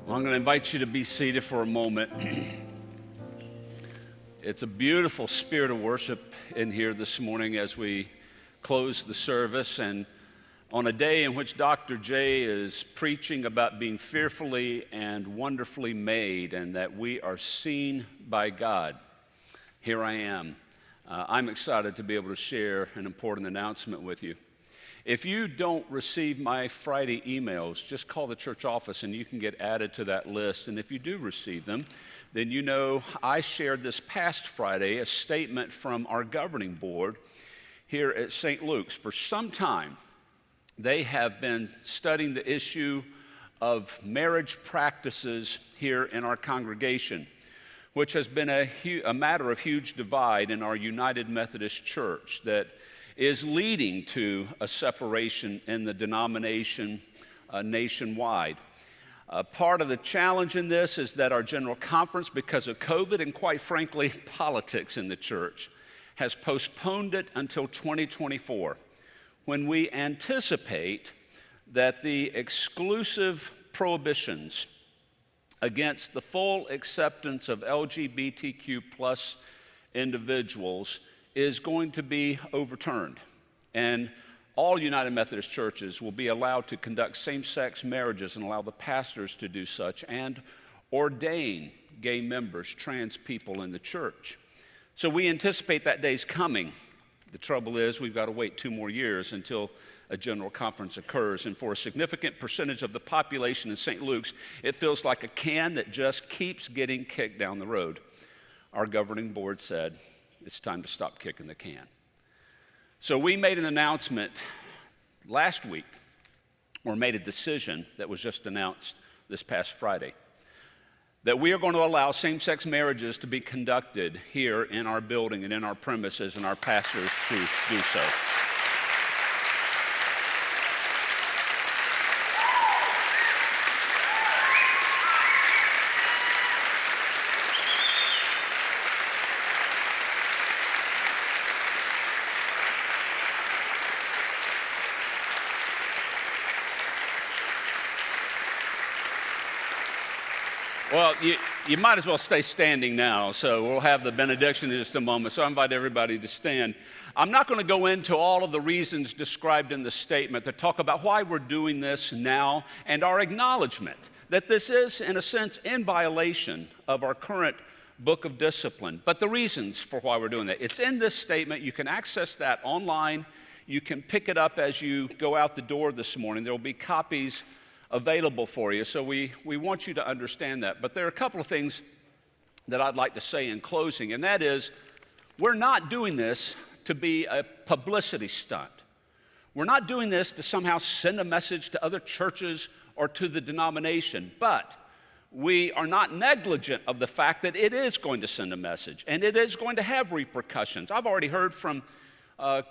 Well, I'm going to invite you to be seated for a moment. It's a beautiful spirit of worship in here this morning as we close the service, and on a day in which Dr. J is preaching about being fearfully and wonderfully made and that we are seen by God. Here I am. I'm excited to be able to share an important announcement with you. If you don't receive my Friday emails, just call the church office and you can get added to that list. And if you do receive them, then you know I shared this past Friday a statement from our governing board here at St. Luke's. For some time, they have been studying the issue of marriage practices here in our congregation, which has been a matter of huge divide in our United Methodist Church that is leading to a separation in the denomination nationwide. Part of the challenge in this is that our general conference, because of COVID and quite frankly, politics in the church, has postponed it until 2024, when we anticipate that the exclusive prohibitions against the full acceptance of LGBTQ plus individuals is going to be overturned, and all United Methodist churches will be allowed to conduct same-sex marriages and allow the pastors to do such and ordain gay members, trans people in the church. So we anticipate that day's coming. The trouble is we've got to wait 2 more years until a general conference occurs, and for a significant percentage of the population in St. Luke's, it feels like a can that just keeps getting kicked down the road. Our governing board said, it's time to stop kicking the can. So we made an announcement last week, or made a decision that was just announced this past Friday, that we are going to allow same-sex marriages to be conducted here in our building and in our premises, and our pastors to do so. Well, you might as well stay standing now, so we'll have the benediction in just a moment, so I invite everybody to stand. I'm not going to go into all of the reasons described in the statement that talk about why we're doing this now and our acknowledgement that this is, in a sense, in violation of our current book of discipline. But the reasons for why we're doing that, it's in this statement. You can access that online. You can pick it up as you go out the door this morning. There will be copies available for you, so we want you to understand that. But there are a couple of things that I'd like to say in closing, and that is, we're not doing this to be a publicity stunt. We're not doing this to somehow send a message to other churches or to the denomination, but we are not negligent of the fact that it is going to send a message, and it is going to have repercussions. I've already heard from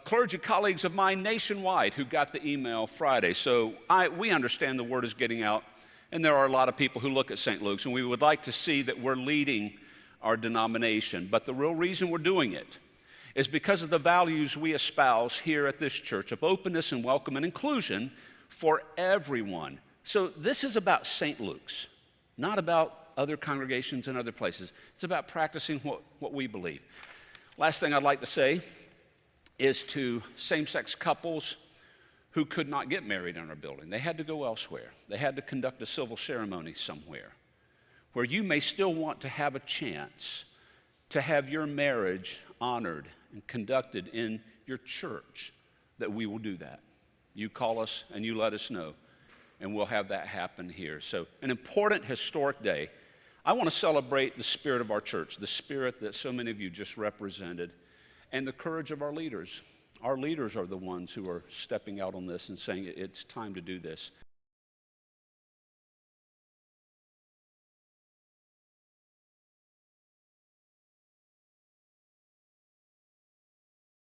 clergy colleagues of mine nationwide who got the email Friday. So we understand the word is getting out, and there are a lot of people who look at St. Luke's, and we would like to see that we're leading our denomination. But the real reason we're doing it is because of the values we espouse here at this church of openness and welcome and inclusion for everyone. So this is about St. Luke's, not about other congregations and other places. It's about practicing what we believe. Last thing I'd like to say is to same-sex couples who could not get married in our building. They had to go elsewhere. They had to conduct a civil ceremony somewhere, where you may still want to have a chance to have your marriage honored and conducted in your church, that we will do that. You call us and you let us know, and we'll have that happen here. So an important historic day. I want to celebrate the spirit of our church, the spirit that so many of you just represented, and the courage of our leaders. Our leaders are the ones who are stepping out on this and saying it's time to do this.